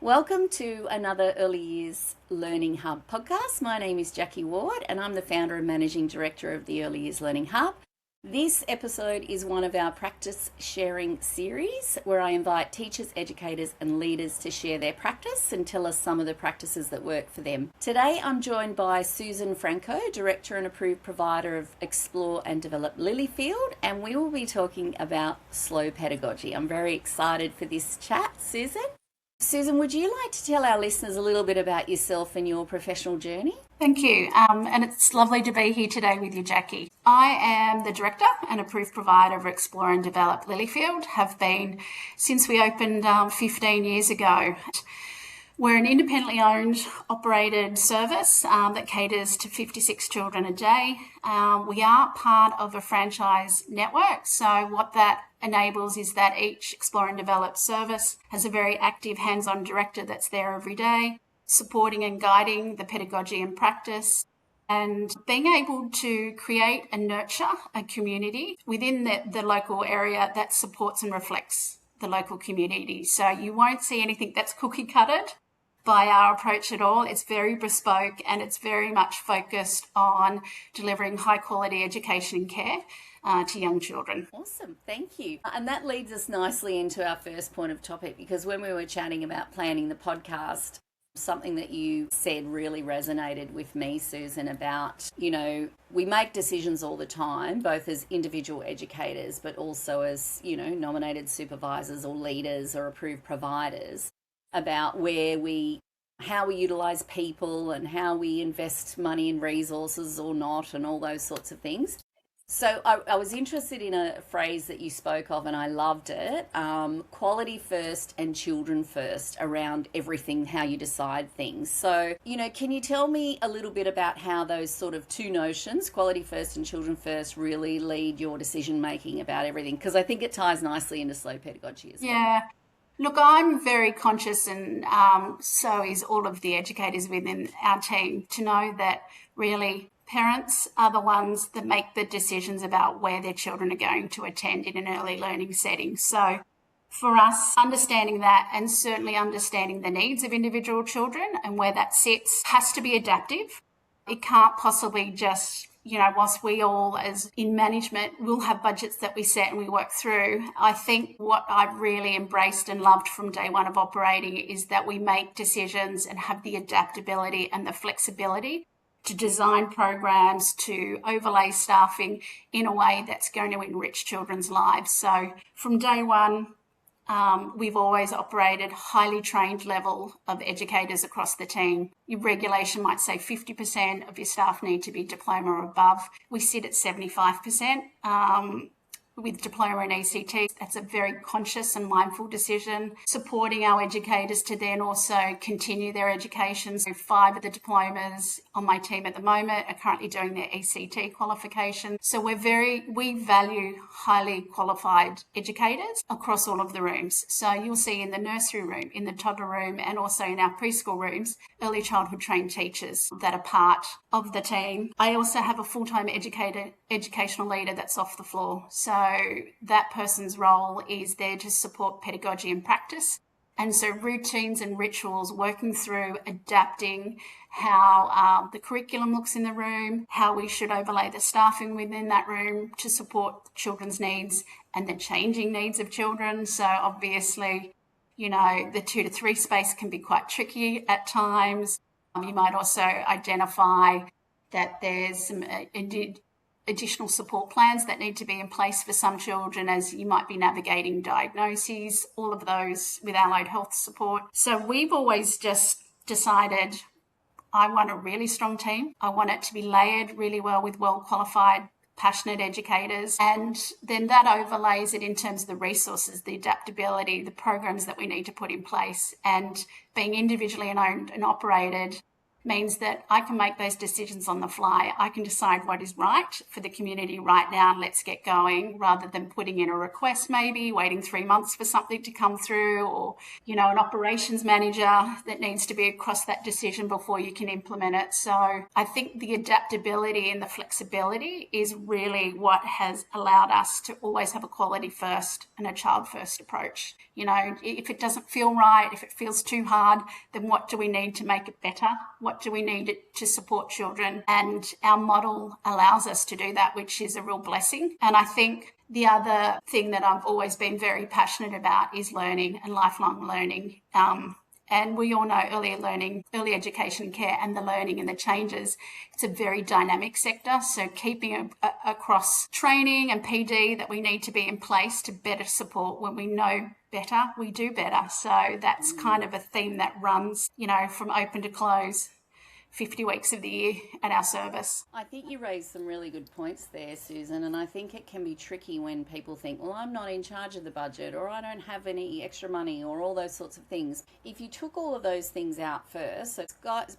Welcome to another Early Years Learning Hub podcast. My name is Jackie Ward and I'm the founder and managing director of the Early Years Learning Hub. This episode is one of our practice sharing series where I invite teachers, educators and leaders to share their practice and tell us some of the practices that work for them. Today I'm joined by Susan Franco, director and approved provider of Explore and Develop Lilyfield, and we will be talking about slow pedagogy. I'm very excited for this chat, Susan. Susan, would you like to tell our listeners a little bit about yourself and your professional journey? Thank you, and it's lovely to be here today with you, Jackie. I am the director and approved provider of Explore and Develop Lilyfield, have been since we opened 15 years ago. We're an independently owned, operated service that caters to 56 children a day. We are part of a franchise network, so what that enables is that each Explore and Develop service has a very active hands-on director that's there every day, supporting and guiding the pedagogy and practice, and being able to create and nurture a community within the local area that supports and reflects the local community. So you won't see anything that's cookie-cutted by our approach at all. It's very bespoke and it's very much focused on delivering high-quality education and care to young children. Awesome, thank you. And that leads us nicely into our first point of topic, because when we were chatting about planning the podcast, something that you said really resonated with me, Susan, about, we make decisions all the time, both as individual educators, but also as, nominated supervisors or leaders or approved providers, about how we utilise people and how we invest money in resources or not and all those sorts of things. So I was interested in a phrase that you spoke of and I loved it, quality first and children first around everything, how you decide things. So, can you tell me a little bit about how those sort of two notions, quality first and children first, really lead your decision making about everything? Because I think it ties nicely into slow pedagogy as well. Yeah. Look, I'm very conscious, and so is all of the educators within our team, to know that really parents are the ones that make the decisions about where their children are going to attend in an early learning setting. So for us, understanding that and certainly understanding the needs of individual children and where that sits has to be adaptive. It can't possibly just, whilst we all as in management will have budgets that we set and we work through, I think what I've really embraced and loved from day one of operating is that we make decisions and have the adaptability and the flexibility to design programs, to overlay staffing in a way that's going to enrich children's lives. So from day one, we've always operated highly trained level of educators across the team. Your regulation might say 50% of your staff need to be diploma or above. We sit at 75%. With diploma and ECT, that's a very conscious and mindful decision, supporting our educators to then also continue their education. So 5 of the diplomas on my team at the moment are currently doing their ECT qualification. So we value highly qualified educators across all of the rooms. So you'll see in the nursery room, in the toddler room, and also in our preschool rooms, early childhood trained teachers that are part of the team. I also have a full-time educational leader that's off the floor. So that person's role is there to support pedagogy and practice. And so routines and rituals, working through adapting how the curriculum looks in the room, how we should overlay the staffing within that room to support children's needs and the changing needs of children. So obviously, the 2 to 3 space can be quite tricky at times. You might also identify that there's some additional support plans that need to be in place for some children as you might be navigating diagnoses, all of those with allied health support. So we've always just decided I want a really strong team. I want it to be layered really well with well-qualified, passionate educators. And then that overlays it in terms of the resources, the adaptability, the programs that we need to put in place. And being individually owned and operated means that I can make those decisions on the fly. I can decide what is right for the community right now and let's get going, rather than putting in a request, maybe waiting 3 months for something to come through, or, an operations manager that needs to be across that decision before you can implement it. So I think the adaptability and the flexibility is really what has allowed us to always have a quality first and a child first approach. If it doesn't feel right, if it feels too hard, then what do we need to make it better? What do we need to support children? And our model allows us to do that, which is a real blessing. And I think the other thing that I've always been very passionate about is learning and lifelong learning. And we all know early learning, early education and care, and the learning and the changes. It's a very dynamic sector. So keeping across training and PD that we need to be in place to better support. When we know better, we do better. So that's kind of a theme that runs, from open to close, 50 weeks of the year at our service. I think you raised some really good points there, Susan, and I think it can be tricky when people think, well, I'm not in charge of the budget, or I don't have any extra money, or all those sorts of things. If you took all of those things out first, so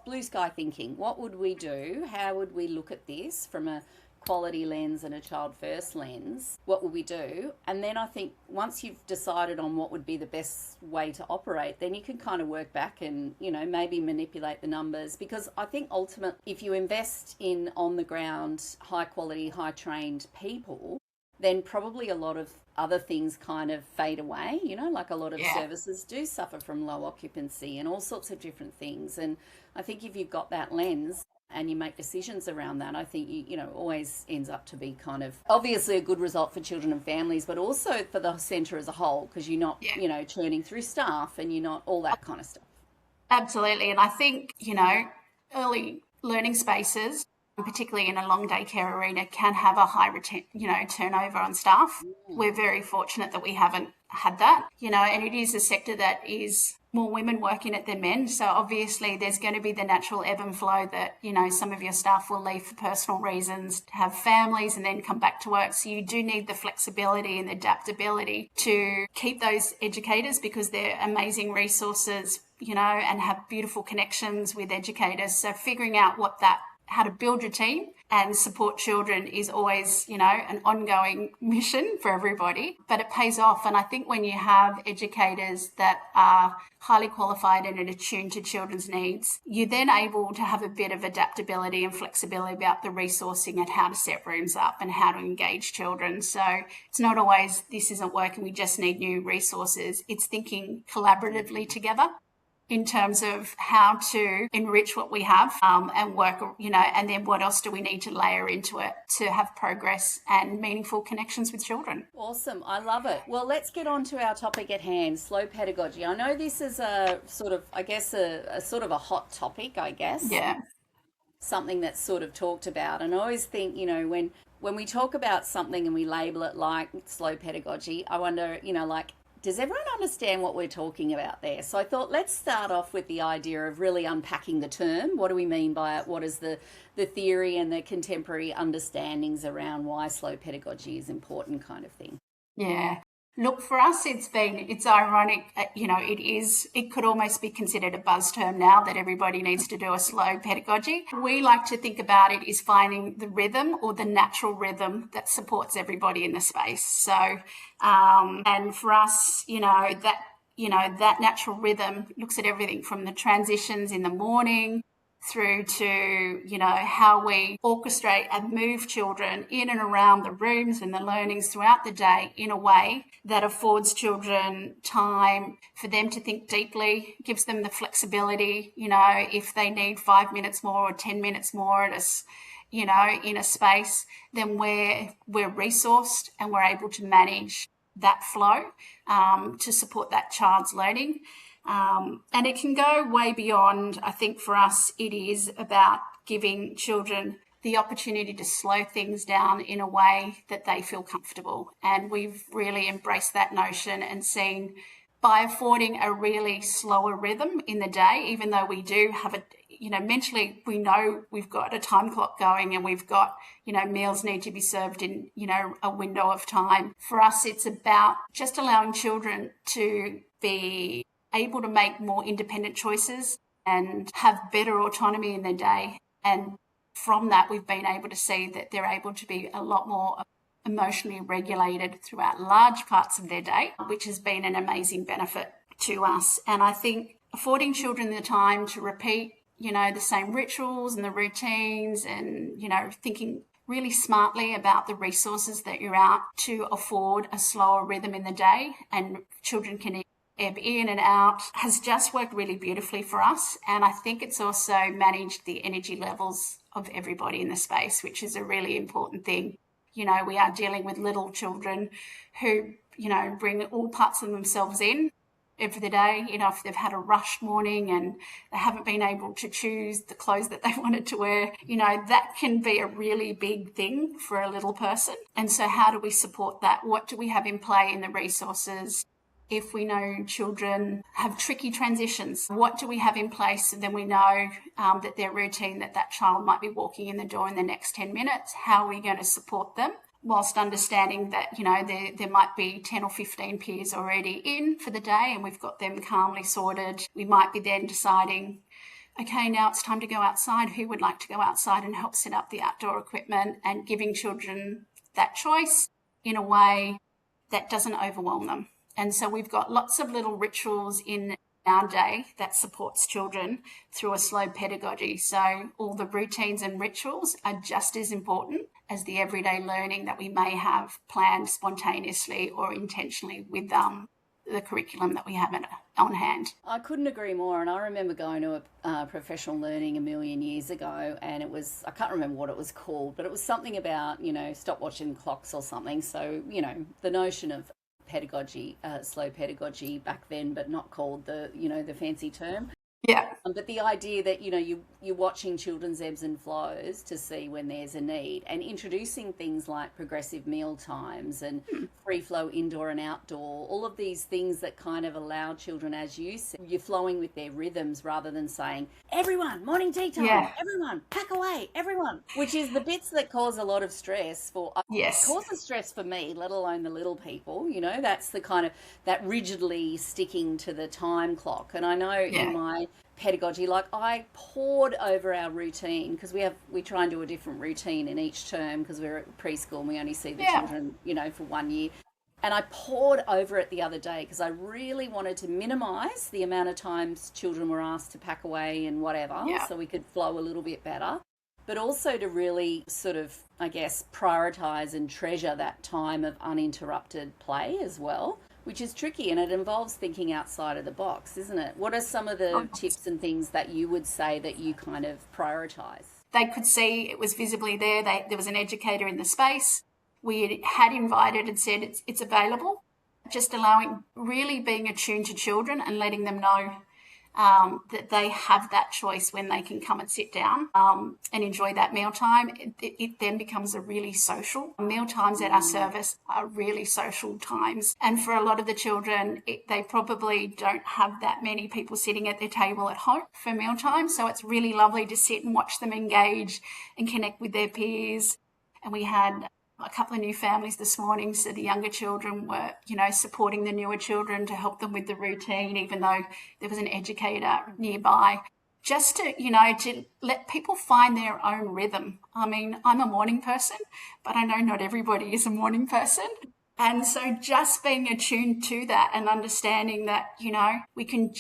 blue sky thinking, what would we do? How would we look at this from a quality lens and a child first lens? What will we do? And then I think once you've decided on what would be the best way to operate, then you can kind of work back and, maybe manipulate the numbers. Because I think ultimately, if you invest in on the ground, high quality, high trained people, then probably a lot of other things kind of fade away, like a lot of services do suffer from low occupancy and all sorts of different things. And I think if you've got that lens and you make decisions around that, I think always ends up to be kind of obviously a good result for children and families, but also for the centre as a whole, because you're not, churning through staff and you're not all that kind of stuff. Absolutely. And I think, early learning spaces, particularly in a long day care arena, can have a high turnover on staff. We're very fortunate that we haven't had that, and it is a sector that is more women work in it than men. So obviously there's going to be the natural ebb and flow that, some of your staff will leave for personal reasons, have families and then come back to work. So you do need the flexibility and adaptability to keep those educators, because they're amazing resources, and have beautiful connections with educators. So figuring out how to build your team and support children is always, an ongoing mission for everybody, but it pays off. And I think when you have educators that are highly qualified and attuned to children's needs, you're then able to have a bit of adaptability and flexibility about the resourcing and how to set rooms up and how to engage children. So it's not always, this isn't working, we just need new resources. It's thinking collaboratively together in terms of how to enrich what we have and work, and then what else do we need to layer into it to have progress and meaningful connections with children. Awesome. I love it. Well, let's get on to our topic at hand, slow pedagogy. I know this is a sort of a hot topic, I guess. Yeah. Something that's sort of talked about. And I always think, when we talk about something and we label it like slow pedagogy, I wonder, does everyone understand what we're talking about there? So I thought let's start off with the idea of really unpacking the term. What do we mean by it? What is the theory and the contemporary understandings around why slow pedagogy is important, kind of thing? Yeah. Look, for us, it's ironic, it could almost be considered a buzz term now that everybody needs to do a slow pedagogy. We like to think about it as finding the rhythm or the natural rhythm that supports everybody in the space. So, and for us, that natural rhythm looks at everything from the transitions in the morning through to, how we orchestrate and move children in and around the rooms and the learnings throughout the day in a way that affords children time for them to think deeply, gives them the flexibility, if they need 5 minutes more or 10 minutes more at us, in a space, then we're resourced and we're able to manage that flow to support that child's learning. And it can go way beyond. I think for us, it is about giving children the opportunity to slow things down in a way that they feel comfortable. And we've really embraced that notion and seen, by affording a really slower rhythm in the day, even though we do have mentally we know we've got a time clock going and we've got, meals need to be served in, a window of time. For us, it's about just allowing children to be able to make more independent choices and have better autonomy in their day. And from that, we've been able to see that they're able to be a lot more emotionally regulated throughout large parts of their day, which has been an amazing benefit to us. And I think affording children the time to repeat, the same rituals and the routines and, thinking really smartly about the resources that you're out to afford a slower rhythm in the day, and children can ebb in and out, has just worked really beautifully for us. And I think it's also managed the energy levels of everybody in the space, which is a really important thing. We are dealing with little children who, bring all parts of themselves in every day. If they've had a rushed morning and they haven't been able to choose the clothes that they wanted to wear, that can be a really big thing for a little person. And so how do we support that? What do we have in play in the resources? If we know children have tricky transitions, what do we have in place? And then we know that their routine, that child might be walking in the door in the next 10 minutes. How are we going to support them? Whilst understanding that, there might be 10 or 15 peers already in for the day and we've got them calmly sorted. We might be then deciding, okay, now it's time to go outside. Who would like to go outside and help set up the outdoor equipment, and giving children that choice in a way that doesn't overwhelm them. And so we've got lots of little rituals in our day that supports children through a slow pedagogy. So all the routines and rituals are just as important as the everyday learning that we may have planned spontaneously or intentionally with the curriculum that we have on hand. I couldn't agree more. And I remember going to a professional learning a million years ago, and it was, I can't remember what it was called, but it was something about, stop watching clocks or something. So, the notion of pedagogy, slow pedagogy back then, but not called the fancy term. Yeah. But the idea that, you're watching children's ebbs and flows to see when there's a need, and introducing things like progressive meal times and free flow indoor and outdoor, all of these things that kind of allow children, as you said, you're flowing with their rhythms rather than saying, everyone, morning tea time, everyone, pack away, everyone, which is the bits that cause a lot of stress causes stress for me, let alone the little people, that's the kind of, that rigidly sticking to the time clock. And I know in my pedagogy, like I poured over our routine, because we try and do a different routine in each term because we're at preschool and we only see the children, for 1 year. And I poured over it the other day because I really wanted to minimise the amount of times children were asked to pack away and whatever, so we could flow a little bit better, but also to really sort of, I guess, prioritise and treasure that time of uninterrupted play as well, which is tricky, and it involves thinking outside of the box, isn't it? What are some of the tips and things that you would say that you kind of prioritise? They could see it was visibly there. There was an educator in the space. We had invited and said it's available. Just really being attuned to children and letting them know that they have that choice when they can come and sit down and enjoy that mealtime. It then becomes a really social. Meal times at our service are really social times. And for a lot of the children, they probably don't have that many people sitting at their table at home for mealtime. So it's really lovely to sit and watch them engage and connect with their peers. And we had a couple of new families this morning, so the younger children were, supporting the newer children to help them with the routine, even though there was an educator nearby, just to, to let people find their own rhythm. I mean, I'm a morning person, but I know not everybody is a morning person. And so just being attuned to that and understanding that, we can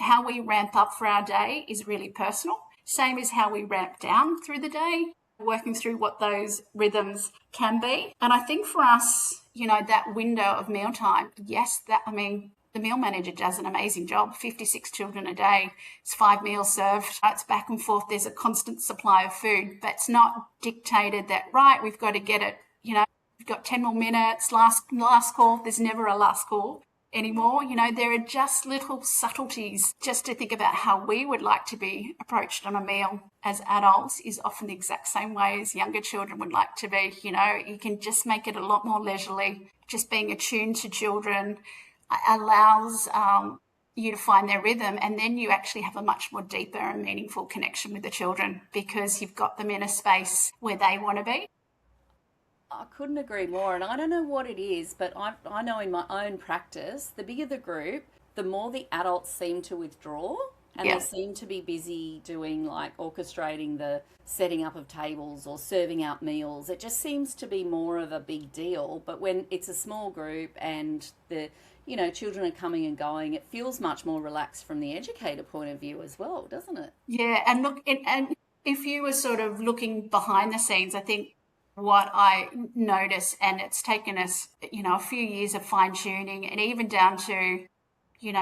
how we ramp up for our day is really personal. Same as how we ramp down through the day, working through what those rhythms can be. And I think for us, that window of mealtime, the meal manager does an amazing job. 56 children a day. It's 5 meals served. It's back and forth. There's a constant supply of food, but it's not dictated that, right, we've got to get it, we've got 10 more minutes, last call. There's never a last call anymore. There are just little subtleties just to think about how we would like to be approached on a meal as adults is often the exact same way as younger children would like to be. You can just make it a lot more leisurely. Just being attuned to children allows you to find their rhythm, and then you actually have a much more deeper and meaningful connection with the children because you've got them in a space where they want to be. I couldn't agree more. And I don't know what it is, but I know in my own practice, the bigger the group, the more the adults seem to withdraw. And they seem to be busy doing like orchestrating the setting up of tables or serving out meals. It just seems to be more of a big deal. But when it's a small group and the children are coming and going, it feels much more relaxed from the educator point of view as well, doesn't it? Yeah, and look, and if you were sort of looking behind the scenes, I think what I notice, and it's taken us, a few years of fine tuning, and even down to,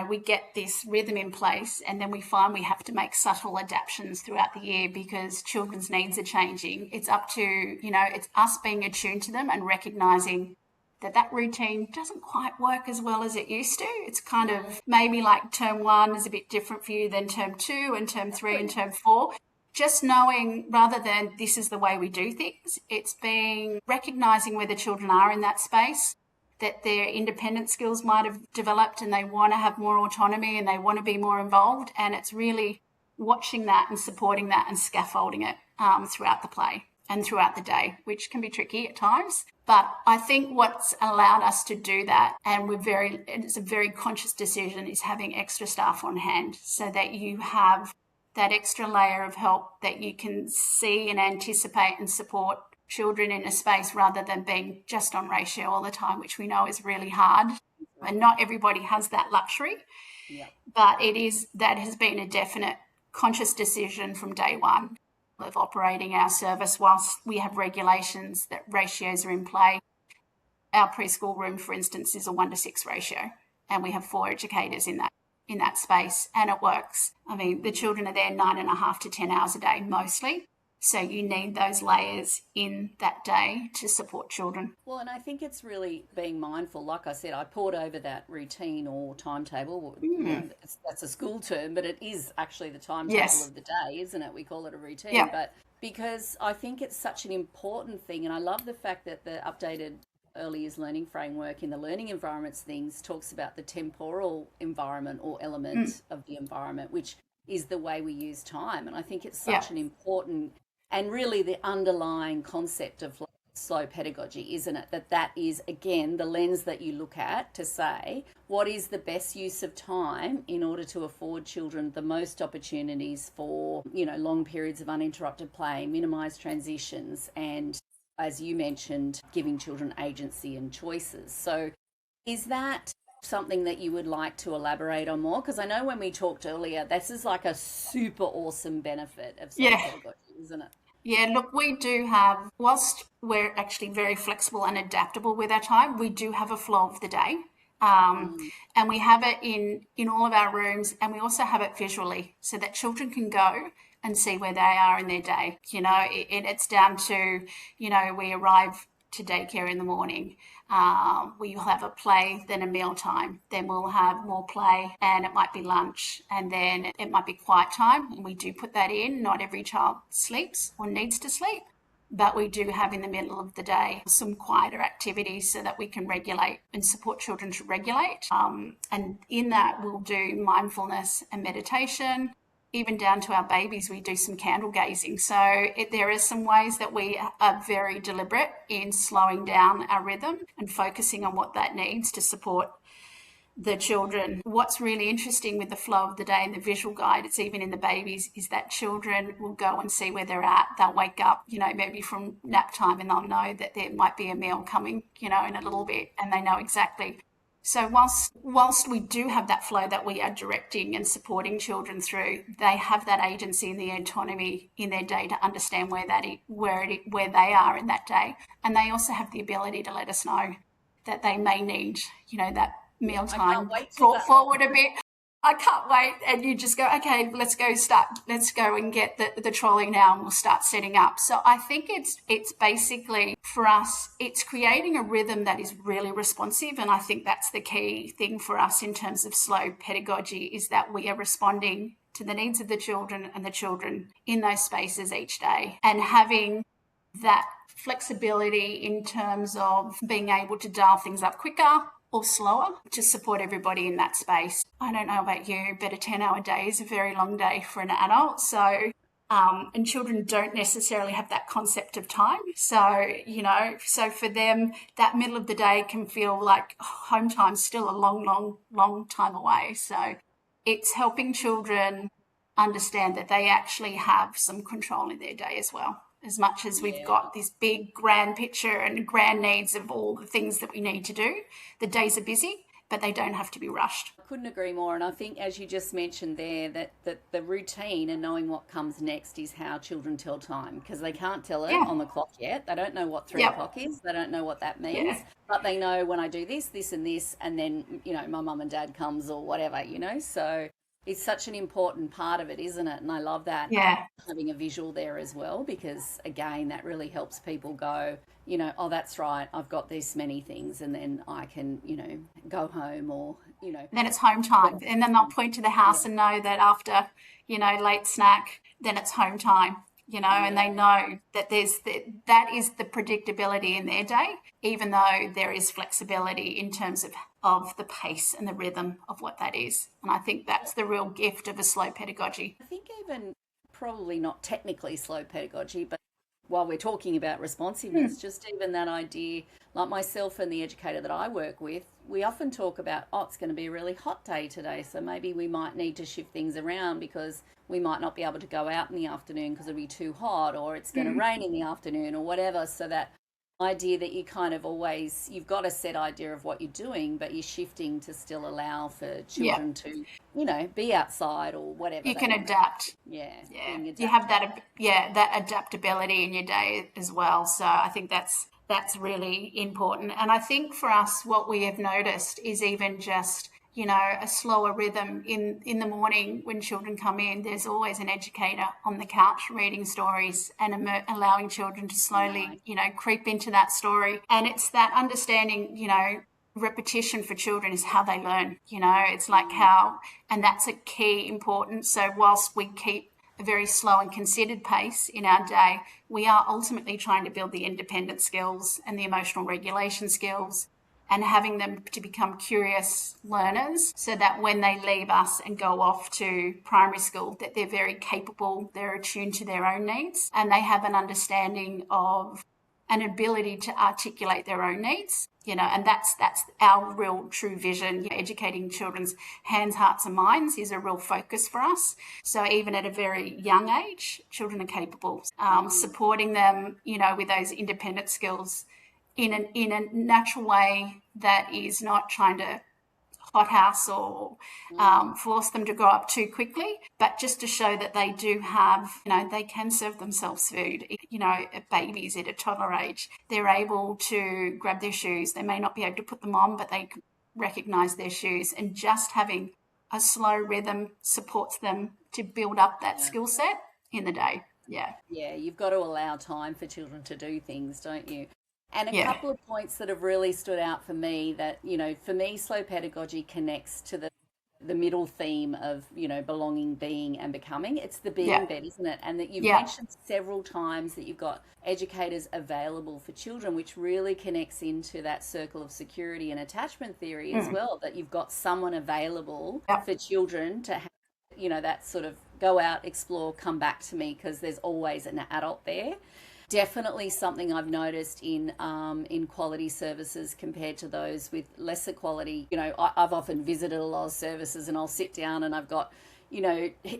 we get this rhythm in place, and then we find we have to make subtle adaptations throughout the year because children's needs are changing. It's up to, it's us being attuned to them and recognizing that routine doesn't quite work as well as it used to. It's kind of maybe like term 1 is a bit different for you than term 2 and term 3 and term 4. Just knowing, rather than this is the way we do things, it's being recognizing where the children are in that space, that their independent skills might have developed and they want to have more autonomy and they want to be more involved. And it's really watching that and supporting that and scaffolding it throughout the play and throughout the day, which can be tricky at times. But I think what's allowed us to do that, and it's a very conscious decision, is having extra staff on hand so that you have that extra layer of help that you can see and anticipate and support children in a space rather than being just on ratio all the time, which we know is really hard. And not everybody has that luxury. Yeah. But that has been a definite conscious decision from day one of operating our service whilst we have regulations that ratios are in play. Our preschool room, for instance, is a 1-to-6 ratio, and we have 4 educators in that space, and it works. I mean, the children are there 9.5 to 10 hours a day mostly. So you need those layers in that day to support children. Well, and I think it's really being mindful. Like I said, I poured over that routine or timetable. That's a school term, but it is actually the timetable of the day, isn't it? We call it a routine. Yeah. But because I think it's such an important thing, and I love the fact that the updated early years learning framework in the learning environments things talks about the temporal environment or element of the environment, which is the way we use time. And I think it's such an important and really the underlying concept of slow pedagogy, isn't it? That is, again, the lens that you look at to say, what is the best use of time in order to afford children the most opportunities for, long periods of uninterrupted play, minimise transitions, and, as you mentioned, giving children agency and choices. So is that something that you would like to elaborate on more? Because I know when we talked earlier, this is like a super awesome benefit of slow pedagogy, isn't it? Yeah, look, we do have, whilst we're actually very flexible and adaptable with our time, we do have a flow of the day. And we have it in all of our rooms, and we also have it visually so that children can go and see where they are in their day. It's down to, we arrive to daycare in the morning. We'll have a play, then a meal time, then we'll have more play, and it might be lunch, and then it might be quiet time, and we do put that in. Not every child sleeps or needs to sleep, but we do have in the middle of the day some quieter activities so that we can regulate and support children to regulate. And in that, we'll do mindfulness and meditation. Even down to our babies, we do some candle gazing. So there are some ways that we are very deliberate in slowing down our rhythm and focusing on what that needs to support the children. What's really interesting with the flow of the day and the visual guide, it's even in the babies, is that children will go and see where they're at. They'll wake up, maybe from nap time, and they'll know that there might be a meal coming, in a little bit, and they know exactly. So whilst we do have that flow that we are directing and supporting children through, they have that agency and the autonomy in their day to understand where they are in that day. And they also have the ability to let us know that they may need, that meal time brought forward a bit. I can't wait. And you just go, okay, let's go and get the trolley now, and we'll start setting up. So I think it's basically, for us, it's creating a rhythm that is really responsive. And I think that's the key thing for us in terms of slow pedagogy, is that we are responding to the needs of the children and the children in those spaces each day, and having that flexibility in terms of being able to dial things up quicker or slower to support everybody in that space. I don't know about you, but a 10-hour day is a very long day for an adult. So, and children don't necessarily have that concept of time. So, so for them, that middle of the day can feel like home time's still a long, long, long time away. So it's helping children understand that they actually have some control in their day as well. As much as we've got this big grand picture and grand needs of all the things that we need to do, the days are busy, but they don't have to be rushed. I couldn't agree more. And I think, as you just mentioned there, that the routine and knowing what comes next is how children tell time, because they can't tell it on the clock yet. They don't know what 3 o'clock is. They don't know what that means. But they know when I do this, this and this, and then, my mum and dad comes or whatever, So it's such an important part of it, isn't it? And I love that. Yeah. Having a visual there as well, because again, that really helps people go, oh, that's right, I've got this many things, and then I can, go home or, Then it's home time. And then they'll point to the house and know that after, late snack, then it's home time, and they know that that is the predictability in their day, even though there is flexibility in terms of the pace and the rhythm of what that is. And I think that's the real gift of a slow pedagogy. I think even probably not technically slow pedagogy, but while we're talking about responsiveness, just even that idea, like myself and the educator that I work with, we often talk about, it's going to be a really hot day today, so maybe we might need to shift things around because we might not be able to go out in the afternoon because it'll be too hot, or it's going to rain in the afternoon or whatever. So that idea that you kind of always, you've got a set idea of what you're doing, but you're shifting to still allow for children to, be outside or whatever. You can adapt. Yeah. You have that adaptability in your day as well. So I think that's really important. And I think for us, what we have noticed is even just, a slower rhythm in the morning when children come in. There's always an educator on the couch reading stories and allowing children to slowly, creep into that story. And it's that understanding, repetition for children is how they learn. It's like and that's a key important. So whilst we keep a very slow and considered pace in our day, we are ultimately trying to build the independent skills and the emotional regulation skills, and having them to become curious learners, so that when they leave us and go off to primary school, that they're very capable, they're attuned to their own needs, and they have an understanding of an ability to articulate their own needs, and that's our real true vision. Educating children's hands, hearts and minds is a real focus for us. So even at a very young age, children are capable. Supporting them, with those independent skills in a natural way that is not trying to hothouse or force them to grow up too quickly, but just to show that they do have, they can serve themselves food. Babies at a toddler age, they're able to grab their shoes. They may not be able to put them on, but they recognize their shoes, and just having a slow rhythm supports them to build up that skill set in the day. Yeah, you've got to allow time for children to do things, don't you? And a couple of points that have really stood out for me that, for me, slow pedagogy connects to the middle theme of, belonging, being and becoming. It's the being bit, isn't it? And that you've mentioned several times that you've got educators available for children, which really connects into that circle of security and attachment theory as well, that you've got someone available for children to have, that sort of go out, explore, come back to me, because there's always an adult there. Definitely something I've noticed in quality services compared to those with lesser quality. I've often visited a lot of services, and I'll sit down and I've got,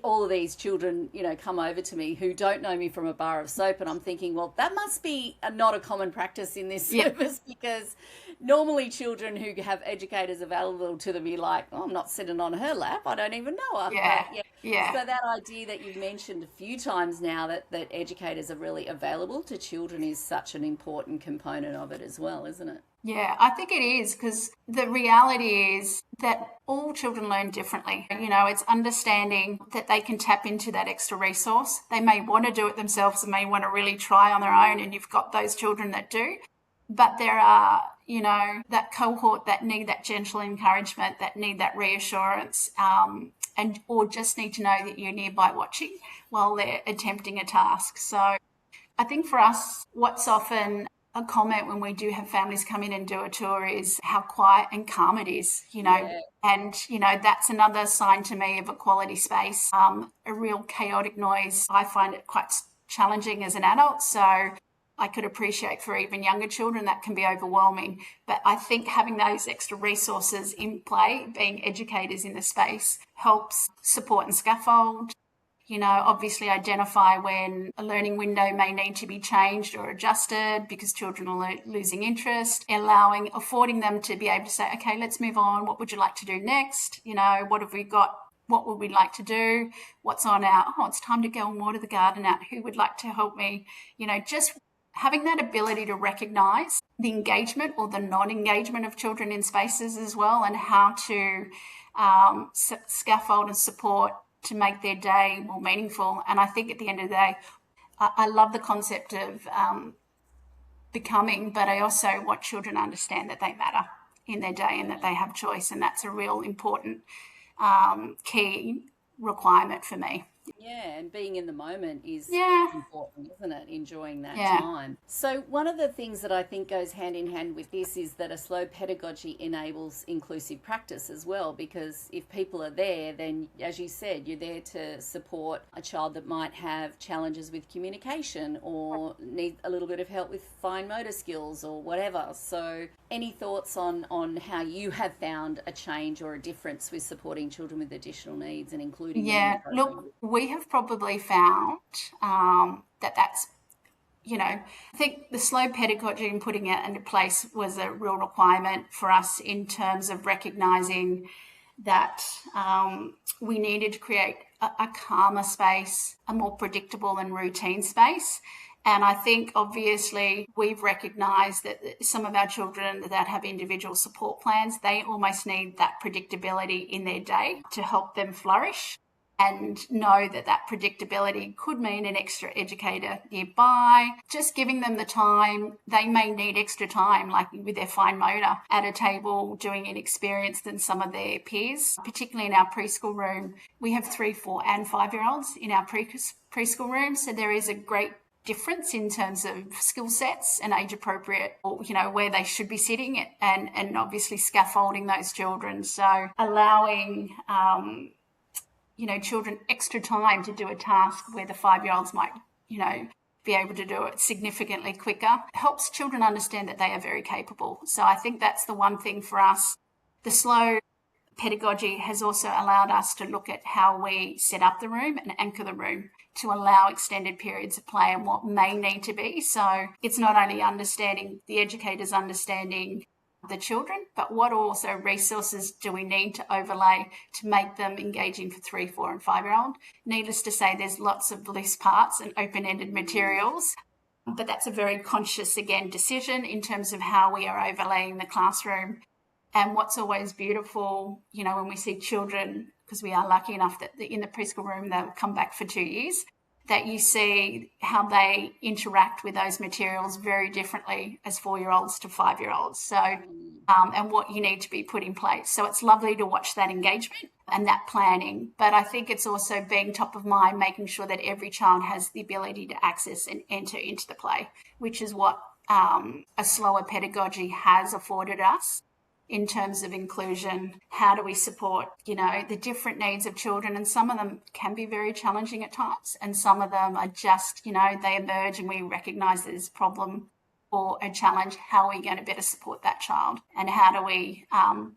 all of these children, come over to me who don't know me from a bar of soap, and I'm thinking, well, that must be not a common practice in this service, because normally children who have educators available to them, you're like, I'm not sitting on her lap, I don't even know her. So that idea that you've mentioned a few times now, that educators are really available to children, is such an important component of it as well, isn't it? Yeah, I think it is, because the reality is that all children learn differently. It's understanding that they can tap into that extra resource. They may want to do it themselves and may want to really try on their own, and you've got those children that do. But there are, that cohort that need that gentle encouragement, that need that reassurance, or just need to know that you're nearby watching while they're attempting a task. So I think for us, what's often a comment when we do have families come in and do a tour is how quiet and calm it is, and, that's another sign to me of a quality space. A real chaotic noise, I find it quite challenging as an adult. So I could appreciate for even younger children that can be overwhelming. But I think having those extra resources in play, being educators in the space, helps support and scaffold, obviously identify when a learning window may need to be changed or adjusted because children are losing interest, affording them to be able to say, okay, let's move on. What would you like to do next? What have we got? What would we like to do? What's on it's time to go and water the garden out. Who would like to help me? Just having that ability to recognise the engagement or the non-engagement of children in spaces as well, and how to scaffold and support to make their day more meaningful. And I think at the end of the day, I love the concept of becoming, but I also want children to understand that they matter in their day and that they have choice. And that's a real important key requirement for me. Yeah, and being in the moment is important, isn't it? Enjoying that time. So one of the things that I think goes hand in hand with this is that a slow pedagogy enables inclusive practice as well, because if people are there, then, as you said, you're there to support a child that might have challenges with communication or need a little bit of help with fine motor skills or whatever. So any thoughts on how you have found a change or a difference with supporting children with additional needs and including them in the program? Look, we have probably found that's, I think the slow pedagogy and putting it into place was a real requirement for us in terms of recognising that we needed to create a calmer space, a more predictable and routine space. And I think, obviously, we've recognised that some of our children that have individual support plans, they almost need that predictability in their day to help them flourish, and know that predictability could mean an extra educator nearby, just giving them the time. They may need extra time, like with their fine motor, at a table doing an experience than some of their peers, particularly in our preschool room. We have 3, 4 and 5-year-olds in our preschool room, so there is a great difference in terms of skill sets and age appropriate, where they should be sitting, and obviously scaffolding those children. So allowing children extra time to do a task where the 5-year-olds might, be able to do it significantly quicker, helps children understand that they are very capable. So I think that's the one thing for us. The slow pedagogy has also allowed us to look at how we set up the room and anchor the room to allow extended periods of play and what may need to be. So it's not only understanding the educators, understanding the children, but what also resources do we need to overlay to make them engaging for 3, 4 and 5-year-old. Needless to say, there's lots of loose parts and open-ended materials, but that's a very conscious, again, decision in terms of how we are overlaying the classroom. And what's always beautiful, when we see children, because we are lucky enough that in the preschool room they'll come back for 2 years, that you see how they interact with those materials very differently as 4-year-olds to 5-year-olds. So, and what you need to be put in place. So it's lovely to watch that engagement and that planning. But I think it's also being top of mind, making sure that every child has the ability to access and enter into the play, which is what a slower pedagogy has afforded us. In terms of inclusion, how do we support, the different needs of children? And some of them can be very challenging at times. And some of them are just, they emerge and we recognise there's a problem or a challenge. How are we going to better support that child? And how do we,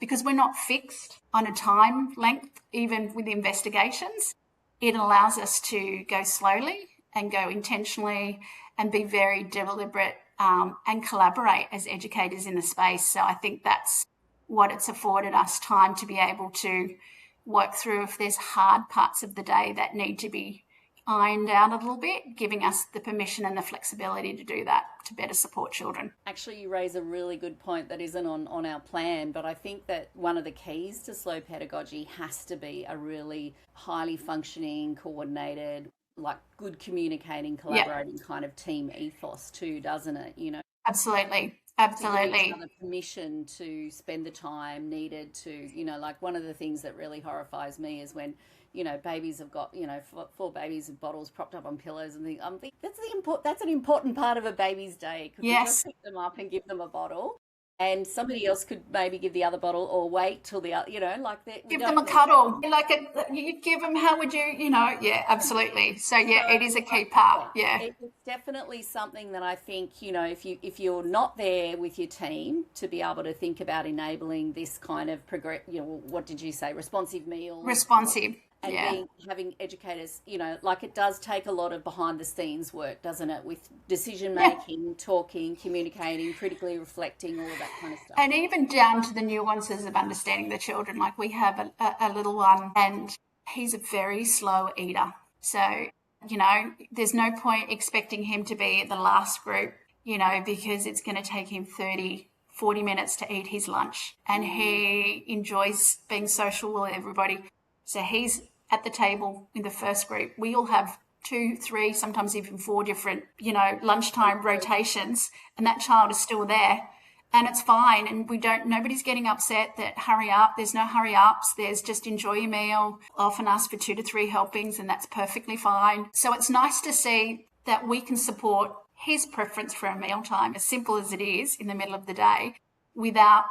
because we're not fixed on a time length, even with investigations, it allows us to go slowly and go intentionally and be very deliberate and collaborate as educators in the space. So I think that's what it's afforded us, time to be able to work through if there's hard parts of the day that need to be ironed out a little bit, giving us the permission and the flexibility to do that to better support children. Actually, you raise a really good point that isn't on our plan, but I think that one of the keys to slow pedagogy has to be a really highly functioning, coordinated, like good communicating, collaborating kind of team ethos too, doesn't it? Absolutely. The permission to spend the time needed to, like one of the things that really horrifies me is when, babies have got, 4 babies with bottles propped up on pillows and things. That's an important part of a baby's day. Could we just pick them up and give them a bottle? And somebody else could maybe give the other bottle or wait till the other, give them a cuddle. You give them, how would you, yeah, absolutely. So yeah, it is a key part. Yeah. It's definitely something that I think, if you're not there with your team to be able to think about enabling this kind of what did you say? Responsive meals. Responsive. and having educators, like it does take a lot of behind the scenes work, doesn't it? With decision making, talking, communicating, critically reflecting, all of that kind of stuff. And even down to the nuances of understanding the children. Like we have a little one and he's a very slow eater. So, there's no point expecting him to be at the last group, because it's going to take him 30-40 minutes to eat his lunch. And he enjoys being social with everybody. So he's at the table in the first group. We all have 2, 3, sometimes even 4 different, lunchtime rotations, and that child is still there. And it's fine. And nobody's getting upset that hurry up. There's no hurry ups. There's just enjoy your meal. Often ask for 2 to 3 helpings, and that's perfectly fine. So it's nice to see that we can support his preference for a mealtime, as simple as it is in the middle of the day, without,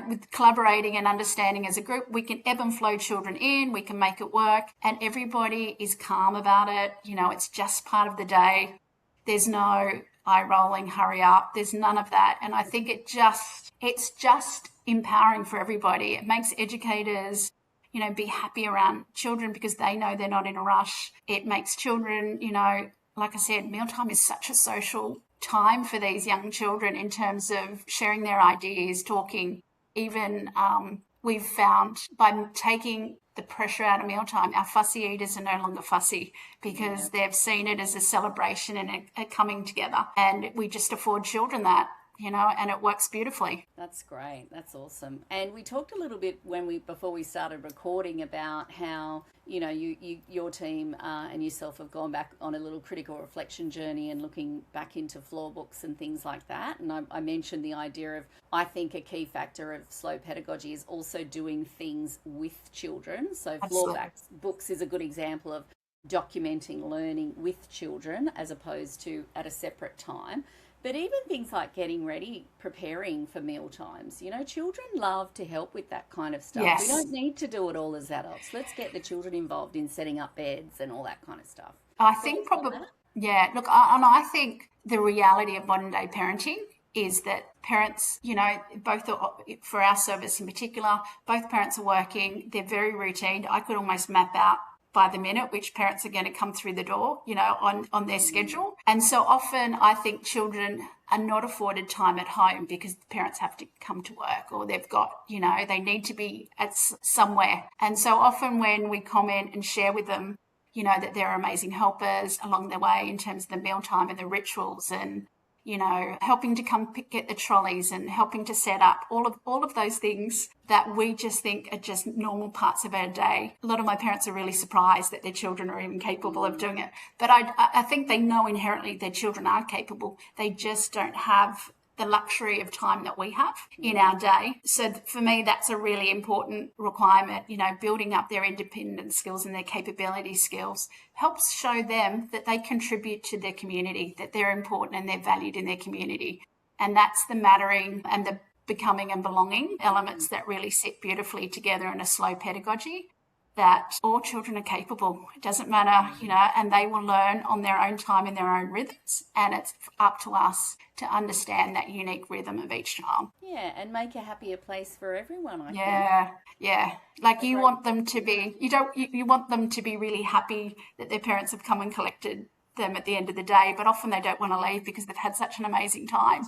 with collaborating and understanding as a group. We can ebb and flow children in, we can make it work, and everybody is calm about it. It's just part of the day. There's no eye rolling, hurry up. There's none of that. And I think it's just empowering for everybody. It makes educators, be happy around children because they know they're not in a rush. It makes children, like I said, mealtime is such a social time for these young children in terms of sharing their ideas, talking. Even we've found by taking the pressure out of mealtime, our fussy eaters are no longer fussy because they've seen it as a celebration and a coming together. And we just afford children that, and it works beautifully. That's great. That's awesome. And we talked a little bit before we started recording about how, your team and yourself have gone back on a little critical reflection journey and looking back into floor books and things like that. And I mentioned the idea of, I think a key factor of slow pedagogy is also doing things with children. So floor books is a good example of documenting learning with children as opposed to at a separate time. But even things like getting ready, preparing for meal times, children love to help with that kind of stuff. Yes. We don't need to do it all as adults. Let's get the children involved in setting up beds and all that kind of stuff. I think probably, look, I think the reality of modern day parenting is that parents, both for our service in particular, both parents are working. They're very routine. I could almost map out by the minute which parents are going to come through the door, on their schedule. And so often I think children are not afforded time at home because the parents have to come to work or they've got, they need to be at somewhere. And so often when we comment and share with them, that they're amazing helpers along the way in terms of the mealtime and the rituals and, helping to come get the trolleys and helping to set up all of those things that we just think are just normal parts of our day. A lot of my parents are really surprised that their children are even capable of doing it. But I think they know inherently their children are capable. They just don't have the luxury of time that we have in our day. So for me, that's a really important requirement. Building up their independent skills and their capability skills helps show them that they contribute to their community, that they're important and they're valued in their community. And that's the mattering and the becoming and belonging elements that really sit beautifully together in a slow pedagogy, that all children are capable. It doesn't matter, and they will learn on their own time in their own rhythms. And it's up to us to understand that unique rhythm of each child. Yeah, and make a happier place for everyone, I think. Yeah. Like you want them to be, you want them to be really happy that their parents have come and collected them at the end of the day, but often they don't want to leave because they've had such an amazing time.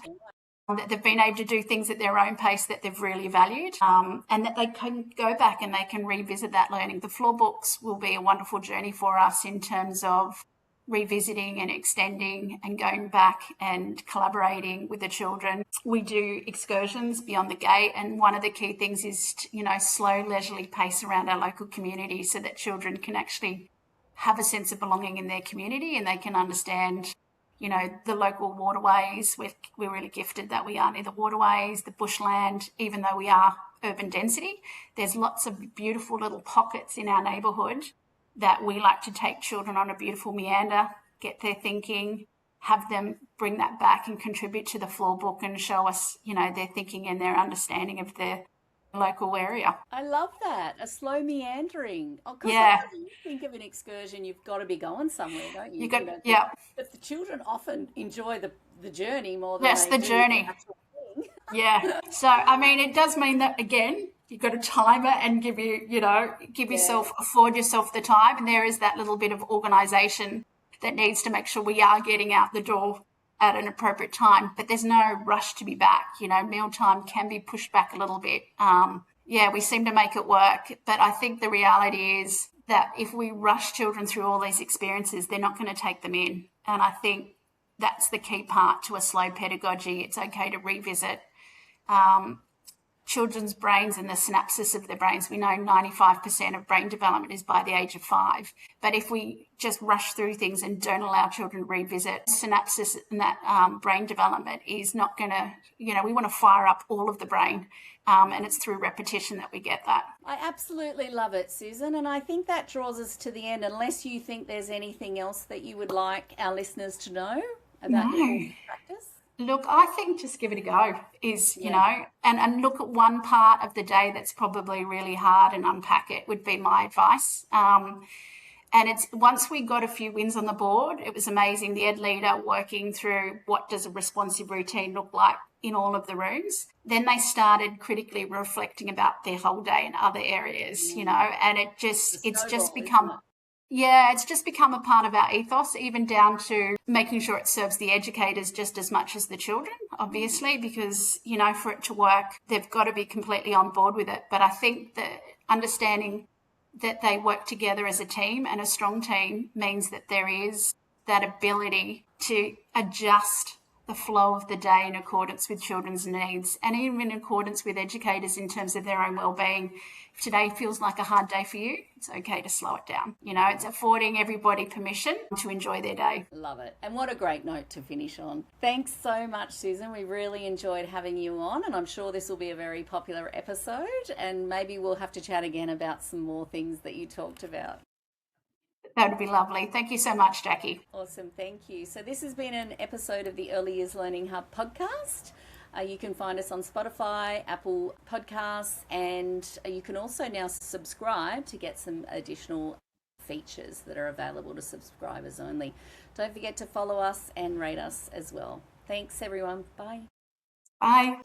That they've been able to do things at their own pace that they've really valued, and that they can go back and they can revisit that learning. The floor books will be a wonderful journey for us in terms of revisiting and extending and going back and collaborating with the children. We do excursions beyond the gate, and one of the key things is, slow, leisurely pace around our local community so that children can actually have a sense of belonging in their community and they can understand the local waterways. We're really gifted that we are near the waterways, the bushland, even though we are urban density. There's lots of beautiful little pockets in our neighbourhood that we like to take children on a beautiful meander, get their thinking, have them bring that back and contribute to the floor book and show us, their thinking and their understanding of their local area. I love that. A slow meandering. Because when you think of an excursion, you've got to be going somewhere, don't you? But the children often enjoy the journey more than the journey. Yeah. So, it does mean that, again, you've got to time it and afford yourself the time. And there is that little bit of organisation that needs to make sure we are getting out the door at an appropriate time. But there's no rush to be back. Mealtime can be pushed back a little bit. We seem to make it work. But I think the reality is that if we rush children through all these experiences, they're not going to take them in. And I think that's the key part to a slow pedagogy. It's okay to revisit children's brains and the synapses of their brains. We know 95% of brain development is by the age of 5. But if we just rush through things and don't allow children to revisit, synapses and that brain development is not going to, we want to fire up all of the brain. And it's through repetition that we get that. I absolutely love it, Susan. And I think that draws us to the end, unless you think there's anything else that you would like our listeners to know about your practice. Look, I think just give it a go and look at one part of the day that's probably really hard and unpack it would be my advice. And it's once we got a few wins on the board, it was amazing. The ed leader working through what does a responsive routine look like in all of the rooms. Then they started critically reflecting about their whole day in other areas, and it's just become a part of our ethos, even down to making sure it serves the educators just as much as the children, obviously, because, for it to work, they've got to be completely on board with it. But I think that understanding that they work together as a team, and a strong team means that there is that ability to adjust the flow of the day in accordance with children's needs, and even in accordance with educators in terms of their own well-being. If today feels like a hard day for you, it's okay to slow it down. It's affording everybody permission to enjoy their day. Love it. And what a great note to finish on. Thanks so much, Susan. We really enjoyed having you on, and I'm sure this will be a very popular episode, and maybe we'll have to chat again about some more things that you talked about. That would be lovely. Thank you so much, Jackie. Awesome. Thank you. So this has been an episode of the Early Years Learning Hub podcast. You can find us on Spotify, Apple Podcasts, and you can also now subscribe to get some additional features that are available to subscribers only. Don't forget to follow us and rate us as well. Thanks, everyone. Bye. Bye.